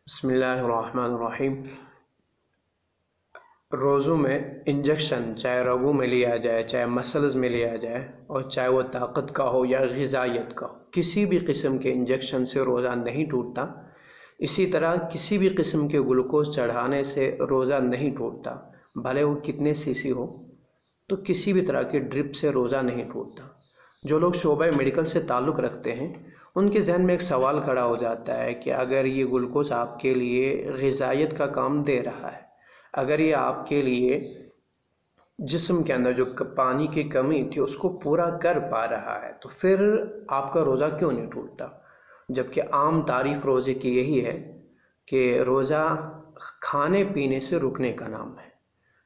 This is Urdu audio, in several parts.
بسم اللہ الرحمن الرحیم۔ روزوں میں انجیکشن چاہے رگوں میں لیا جائے، چاہے مسلز میں لیا جائے، اور چاہے وہ طاقت کا ہو یا غذائیت کا ہو، کسی بھی قسم کے انجیکشن سے روزہ نہیں ٹوٹتا۔ اسی طرح کسی بھی قسم کے گلوکوز چڑھانے سے روزہ نہیں ٹوٹتا، بھلے وہ کتنے سی ہو۔ تو کسی بھی طرح کے ڈرپ سے روزہ نہیں ٹوٹتا۔ جو لوگ شعبہ میڈیکل سے تعلق رکھتے ہیں ان کے ذہن میں ایک سوال کھڑا ہو جاتا ہے کہ اگر یہ گلوکوز آپ کے لیے غذائیت کا کام دے رہا ہے، اگر یہ آپ کے لیے جسم کے اندر جو پانی کی کمی تھی اس کو پورا کر پا رہا ہے، تو پھر آپ کا روزہ کیوں نہیں ٹوٹتا؟ جبکہ عام تعریف روزے کی یہی ہے کہ روزہ کھانے پینے سے رکنے کا نام ہے،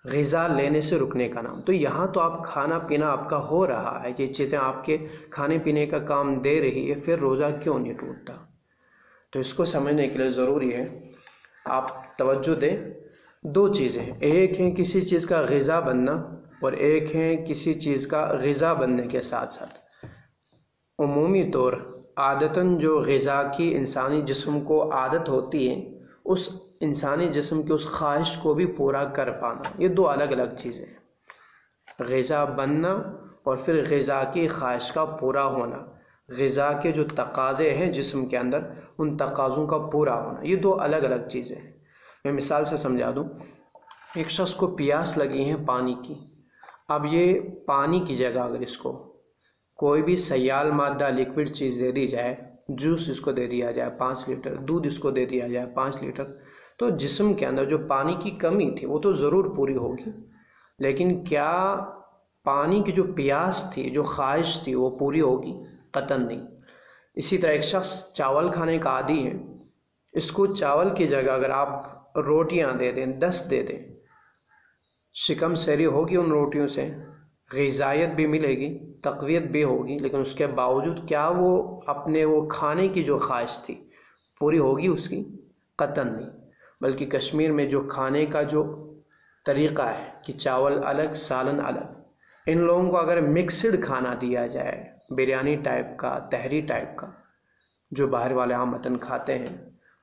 غذا لینے سے رکنے کا نام۔ تو یہاں تو آپ کھانا پینا آپ کا ہو رہا ہے، یہ چیزیں آپ کے کھانے پینے کا کام دے رہی ہے، پھر روزہ کیوں نہیں ٹوٹتا؟ تو اس کو سمجھنے کے لیے ضروری ہے آپ توجہ دیں۔ دو چیزیں ہیں، ایک ہے کسی چیز کا غذا بننا، اور ایک ہے کسی چیز کا غذا بننے کے ساتھ ساتھ عمومی طور عادتاً جو غذا کی انسانی جسم کو عادت ہوتی ہے، اس انسانی جسم کی اس خواہش کو بھی پورا کر پانا، یہ دو الگ الگ چیزیں ہیں۔ غذا بننا اور پھر غذا کی خواہش کا پورا ہونا، غذا کے جو تقاضے ہیں جسم کے اندر ان تقاضوں کا پورا ہونا، یہ دو الگ الگ چیزیں ہیں۔ میں مثال سے سمجھا دوں، ایک شخص کو پیاس لگی ہے پانی کی، اب یہ پانی کی جگہ اگر اس کو کوئی بھی سیال مادہ لیکوڈ چیز دے دی جائے، جوس اس کو دے دیا جائے 5 لیٹر، دودھ اس کو دے دیا جائے 5 لیٹر، تو جسم کے اندر جو پانی کی کمی تھی وہ تو ضرور پوری ہوگی، لیکن کیا پانی کی جو پیاس تھی، جو خواہش تھی، وہ پوری ہوگی؟ قطعاً نہیں۔ اسی طرح ایک شخص چاول کھانے کا عادی ہے، اس کو چاول کی جگہ اگر آپ روٹیاں دے دیں، 10 دے دیں، شکم سیری ہوگی ان روٹیوں سے، غذائیت بھی ملے گی، تقویت بھی ہوگی، لیکن اس کے باوجود کیا وہ اپنے وہ کھانے کی جو خواہش تھی پوری ہوگی اس کی؟ قطعاً نہیں۔ بلکہ کشمیر میں جو کھانے کا جو طریقہ ہے کہ چاول الگ سالن الگ، ان لوگوں کو اگر مکسڈ کھانا دیا جائے، بریانی ٹائپ کا، تہری ٹائپ کا، جو باہر والے عامةً کھاتے ہیں،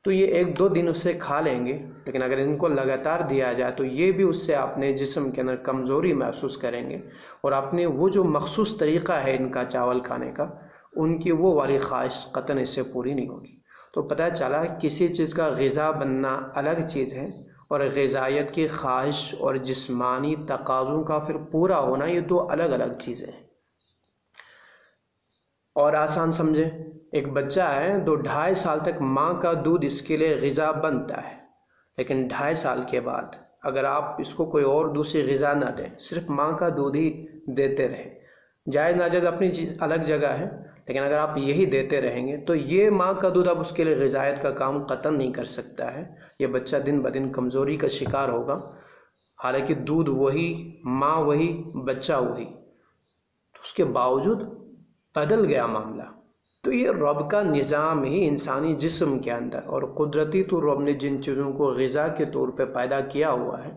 تو یہ 1-2 دن اسے کھا لیں گے، لیکن اگر ان کو لگاتار دیا جائے تو یہ بھی اس سے اپنے جسم کے اندر کمزوری محسوس کریں گے، اور اپنے وہ جو مخصوص طریقہ ہے ان کا چاول کھانے کا، ان کی وہ والی خواہش قطعاً اس سے پوری نہیں ہوگی۔ تو پتہ چلا کسی چیز کا غذا بننا الگ چیز ہے، اور غذائیت کی خواہش اور جسمانی تقاضوں کا پھر پورا ہونا، یہ دو الگ الگ چیزیں ہیں۔ اور آسان سمجھیں، ایک بچہ ہے، 2-2.5 سال تک ماں کا دودھ اس کے لیے غذا بنتا ہے، لیکن 2.5 سال کے بعد اگر آپ اس کو کوئی اور دوسری غذا نہ دیں، صرف ماں کا دودھ ہی دیتے رہیں، جائز ناجائز اپنی چیز الگ جگہ ہے، لیکن اگر آپ یہی دیتے رہیں گے تو یہ ماں کا دودھ اب اس کے لیے غذائیت کا کام قطعاً نہیں کر سکتا ہے۔ یہ بچہ دن بدن کمزوری کا شکار ہوگا، حالانکہ دودھ وہی، ماں وہی، بچہ وہی، تو اس کے باوجود بدل گیا معاملہ۔ تو یہ رب کا نظام ہی انسانی جسم کے اندر، اور قدرتی تو رب نے جن چیزوں کو غذا کے طور پہ پیدا کیا ہوا ہے،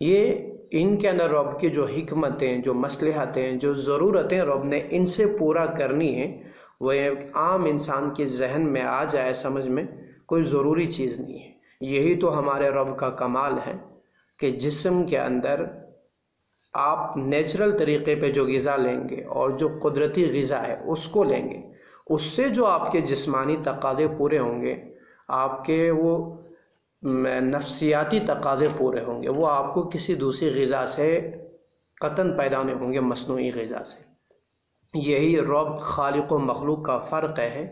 یہ ان کے اندر رب کی جو حکمتیں، جو مصلحتیں، جو ضرورتیں رب نے ان سے پورا کرنی ہے، وہ ایک عام انسان کے ذہن میں آ جائے، سمجھ میں کوئی ضروری چیز نہیں ہے۔ یہی تو ہمارے رب کا کمال ہے کہ جسم کے اندر آپ نیچرل طریقے پہ جو غذا لیں گے اور جو قدرتی غذا ہے اس کو لیں گے، اس سے جو آپ کے جسمانی تقاضے پورے ہوں گے، آپ کے وہ نفسیاتی تقاضے پورے ہوں گے، وہ آپ کو کسی دوسری غذا سے قطعاً پیدا نہیں ہوں گے، مصنوعی غذا سے۔ یہی رب خالق و مخلوق کا فرق ہے،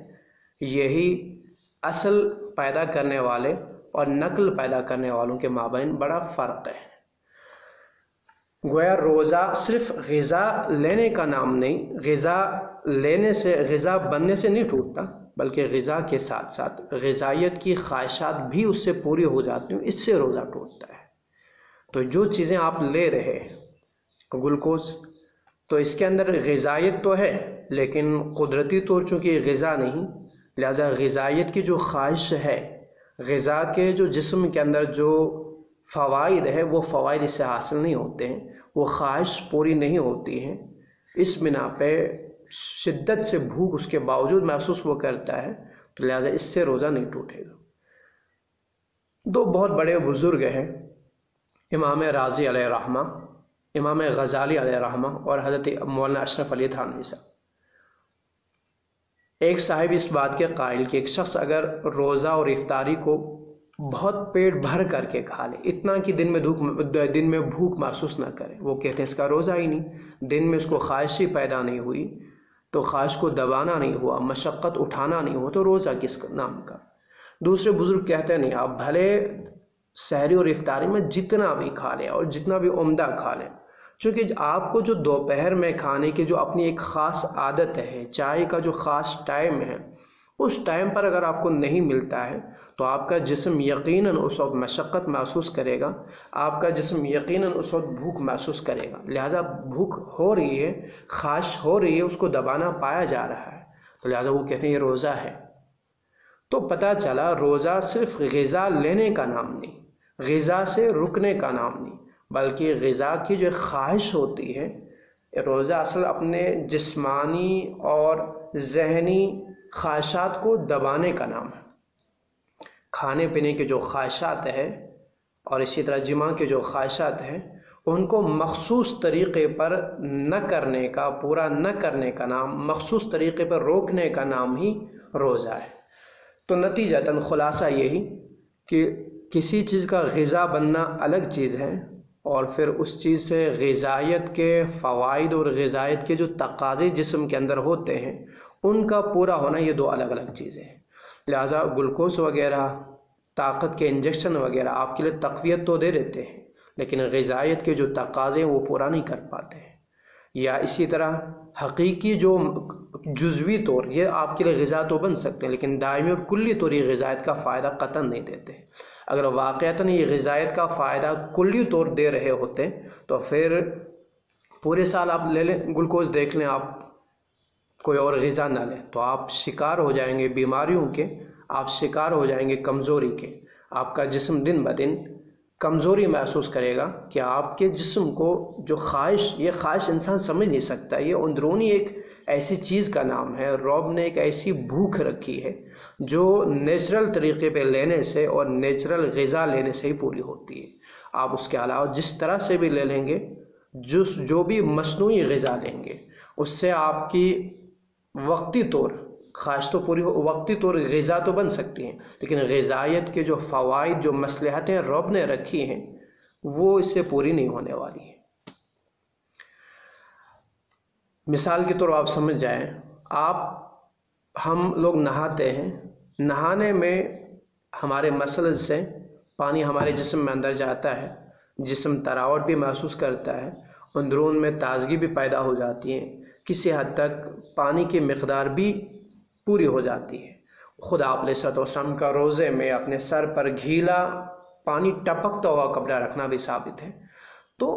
یہی اصل پیدا کرنے والے اور نقل پیدا کرنے والوں کے مابین بڑا فرق ہے۔ گویا روزہ صرف غذا لینے کا نام نہیں، غذا لینے سے، غذا بننے سے نہیں ٹوٹتا، بلکہ غذا کے ساتھ ساتھ غذائیت کی خواہشات بھی اس سے پوری ہو جاتی ہیں، اس سے روزہ ٹوٹتا ہے۔ تو جو چیزیں آپ لے رہے ہیں، گلوکوز، تو اس کے اندر غذائیت تو ہے، لیکن قدرتی طور چونکہ غذا نہیں، لہذا غذائیت کی جو خواہش ہے، غذا کے جو جسم کے اندر جو فوائد ہے، وہ فوائد اس سے حاصل نہیں ہوتے ہیں، وہ خواہش پوری نہیں ہوتی ہے، اس بنا پہ شدت سے بھوک اس کے باوجود محسوس وہ کرتا ہے، تو لہذا اس سے روزہ نہیں ٹوٹے گا۔ دو بہت بڑے بزرگ ہیں، امام رازی علیہ رحمہ، امام غزالی علیہ رحمہ اور حضرت مولانا اشرف علی تھانوی صاحب۔ ایک صاحب اس بات کے قائل کہ ایک شخص اگر روزہ اور افطاری کو بہت پیٹ بھر کر کے کھا لے، اتنا کہ دن میں بھوک محسوس نہ کرے، وہ کہتے ہیں اس کا روزہ ہی نہیں، دن میں اس کو خواہش ہی پیدا نہیں ہوئی، تو خواہش کو دبانا نہیں ہوا، مشقت اٹھانا نہیں ہوا، تو روزہ کس نام کا؟ دوسرے بزرگ کہتے ہیں نہیں، آپ بھلے سحری اور افطاری میں جتنا بھی کھا لیں اور جتنا بھی عمدہ کھا لیں، چونکہ آپ کو جو دوپہر میں کھانے کی جو اپنی ایک خاص عادت ہے، چائے کا جو خاص ٹائم ہے، اس ٹائم پر اگر آپ کو نہیں ملتا ہے تو آپ کا جسم یقیناً اس وقت مشقت محسوس کرے گا، آپ کا جسم یقیناً اس وقت بھوک محسوس کرے گا، لہذا بھوک ہو رہی ہے، خواہش ہو رہی ہے، اس کو دبانا پایا جا رہا ہے، تو لہذا وہ کہتے ہیں یہ روزہ ہے۔ تو پتہ چلا روزہ صرف غذا لینے کا نام نہیں، غذا سے رکنے کا نام نہیں، بلکہ غذا کی جو خواہش ہوتی ہے، روزہ اصل اپنے جسمانی اور ذہنی خواہشات کو دبانے کا نام ہے۔ کھانے پینے کے جو خواہشات ہیں اور اسی طرح جماع کے جو خواہشات ہیں، ان کو مخصوص طریقے پر نہ کرنے کا، پورا نہ کرنے کا نام، مخصوص طریقے پر روکنے کا نام ہی روزہ ہے۔ تو نتیجتاً خلاصہ یہی کہ کسی چیز کا غذا بننا الگ چیز ہے، اور پھر اس چیز سے غذائیت کے فوائد اور غذائیت کے جو تقاضے جسم کے اندر ہوتے ہیں، ان کا پورا ہونا، یہ دو الگ الگ چیزیں ہیں۔ لہٰذا گلوکوز وغیرہ، طاقت کے انجیکشن وغیرہ آپ کے لیے تقویت تو دے دیتے ہیں، لیکن غذائیت کے جو تقاضے ہیں وہ پورا نہیں کر پاتے ہیں۔ یا اسی طرح حقیقی جو جزوی طور یہ آپ کے لیے غذا تو بن سکتے ہیں، لیکن دائمی اور کلی طور یہ غذائیت کا فائدہ قطعاً نہیں دیتے۔ اگر واقعتاً یہ غذائیت کا فائدہ کلی طور دے رہے ہوتے تو پھر پورے سال آپ لے لیں، گلوکوز دیکھ لیں، آپ کوئی اور غذا نہ لیں تو آپ شکار ہو جائیں گے بیماریوں کے، آپ شکار ہو جائیں گے کمزوری کے، آپ کا جسم دن بدن کمزوری محسوس کرے گا کہ آپ کے جسم کو جو خواہش، یہ خواہش انسان سمجھ نہیں سکتا، یہ اندرونی ایک ایسی چیز کا نام ہے، رب نے ایک ایسی بھوک رکھی ہے جو نیچرل طریقے پہ لینے سے اور نیچرل غذا لینے سے ہی پوری ہوتی ہے۔ آپ اس کے علاوہ جس طرح سے بھی لے لیں گے، جو بھی مصنوعی غذا لیں گے، اس سے آپ کی وقتی طور خواہش تو پوری وقتی طور غذا تو بن سکتی ہیں، لیکن غذائیت کے جو فوائد، جو مصلحتیں رب نے رکھی ہیں، وہ اس سے پوری نہیں ہونے والی ہیں۔ مثال کے طور آپ سمجھ جائیں، ہم لوگ نہاتے ہیں، نہانے میں ہمارے مسلز سے پانی ہمارے جسم میں اندر جاتا ہے، جسم تراوٹ بھی محسوس کرتا ہے، اندرون میں تازگی بھی پیدا ہو جاتی ہے، کسی حد تک پانی کی مقدار بھی پوری ہو جاتی ہے۔ خدا آپ علیہ السلام کا روزے میں اپنے سر پر گھیلا پانی ٹپکتا ہوا کپڑا رکھنا بھی ثابت ہے، تو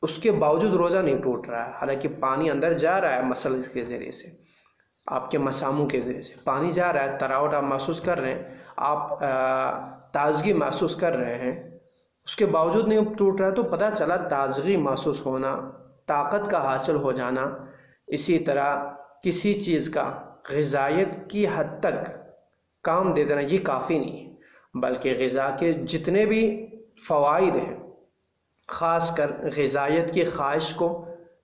اس کے باوجود روزہ نہیں ٹوٹ رہا ہے، حالانکہ پانی اندر جا رہا ہے مسلز کے ذریعے سے، آپ کے مساموں کے ذریعے سے پانی جا رہا ہے، تراوٹ آپ محسوس کر رہے ہیں، آپ تازگی محسوس کر رہے ہیں، اس کے باوجود نہیں ٹوٹ رہا ہے، تو پتہ چلا تازگی محسوس ہونا، طاقت کا حاصل ہو جانا، اسی طرح کسی چیز کا غذائیت کی حد تک کام دے دینا، یہ کافی نہیں ہے، بلکہ غذا کے جتنے بھی فوائد ہیں، خاص کر غذائیت کی خواہش کو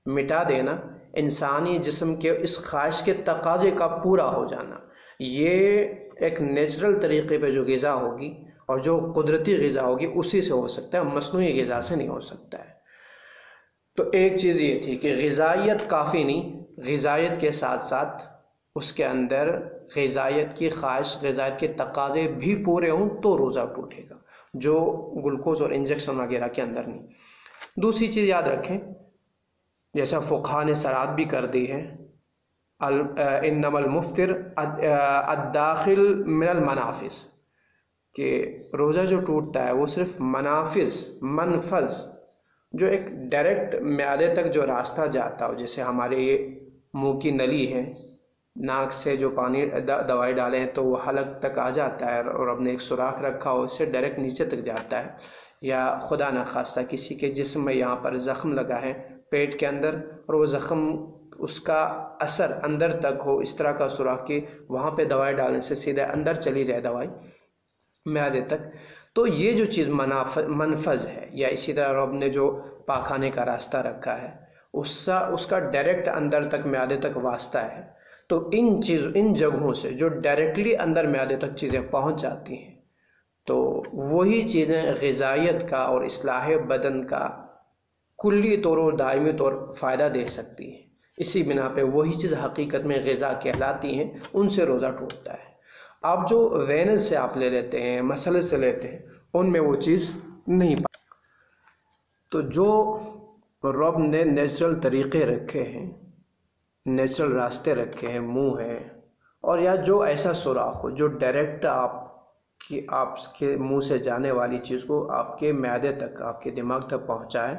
مٹا دینا، انسانی جسم کے اس خواہش کے تقاضے کا پورا ہو جانا، یہ ایک نیچرل طریقے پہ جو غذا ہوگی اور جو قدرتی غذا ہوگی اسی سے ہو سکتا ہے، مصنوعی غذا سے نہیں ہو سکتا ہے۔ تو ایک چیز یہ تھی کہ غذائیت کافی نہیں، غذائیت کے ساتھ ساتھ اس کے اندر غذائیت کی خواہش، غذائیت کے تقاضے بھی پورے ہوں تو روزہ ٹوٹے گا، جو گلوکوز اور انجیکشن وغیرہ کے اندر نہیں۔ دوسری چیز یاد رکھیں، جیسا فقہاء نے صراحت بھی کر دی ہے، انما المفطر الداخل من المنافذ، کہ روزہ جو ٹوٹتا ہے وہ صرف منفذ جو ایک ڈائریکٹ معدے تک جو راستہ جاتا ہو، جیسے ہمارے یہ منہ کی نلی ہے، ناک سے جو پانی دوائی ڈالیں تو وہ حلق تک آ جاتا ہے اور اب نے ایک سوراخ رکھا ہو، اس سے ڈائریکٹ نیچے تک جاتا ہے، یا خدا نخواستہ کسی کے جسم میں یہاں پر زخم لگا ہے پیٹ کے اندر، اور وہ زخم اس کا اثر اندر تک ہو، اس طرح کا سوراخ کہ وہاں پہ دوائی ڈالنے سے سیدھے اندر چلی جائے دوائی معدے تک، تو یہ جو چیز منفذ ہے، یا اسی طرح رب نے جو پاکھانے کا راستہ رکھا ہے اس کا ڈائریکٹ اندر تک معدے تک واسطہ ہے، تو ان جگہوں سے جو ڈائریکٹلی اندر معدے تک چیزیں پہنچ جاتی ہیں تو وہی چیزیں غذائیت کا اور اصلاح بدن کا کلی طور اور دائمی طور فائدہ دے سکتی ہیں۔ اسی بنا پہ وہی چیز حقیقت میں غذا کہلاتی ہیں، ان سے روزہ ٹوٹتا ہے۔ آپ جو وینز سے آپ لے لیتے ہیں، مسئلے سے لیتے ہیں، ان میں وہ چیز نہیں پاتے۔ تو جو رب نے نیچرل طریقے رکھے ہیں، نیچرل راستے رکھے ہیں، منہ ہے، اور یا جو ایسا سوراخ ہو جو ڈائریکٹ آپ کے منہ سے جانے والی چیز کو آپ کے معدے تک، آپ کے دماغ تک پہنچائے،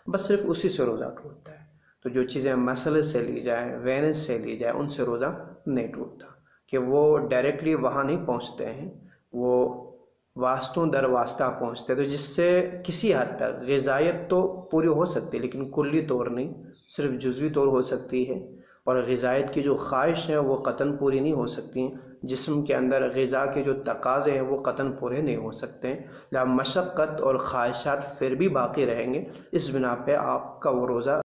بس صرف اسی سے روزہ ٹوٹتا ہے۔ تو جو چیزیں مسئلے سے لی جائیں، وینز سے لی جائے، ان سے روزہ نہیں ٹوٹتا، کہ وہ ڈائریکٹلی وہاں نہیں پہنچتے ہیں، وہ واسطوں در واسطہ پہنچتے، تو جس سے کسی حد تک غذائیت تو پوری ہو سکتی ہے لیکن کلی طور نہیں، صرف جزوی طور ہو سکتی ہے، اور غذائیت کی جو خواہش ہے وہ قطعاً پوری نہیں ہو سکتی ہیں، جسم کے اندر غذا کے جو تقاضے ہیں وہ قطعاً پورے نہیں ہو سکتے ہیں، لہذا مشقت اور خواہشات پھر بھی باقی رہیں گے، اس بنا پہ آپ کا وہ روزہ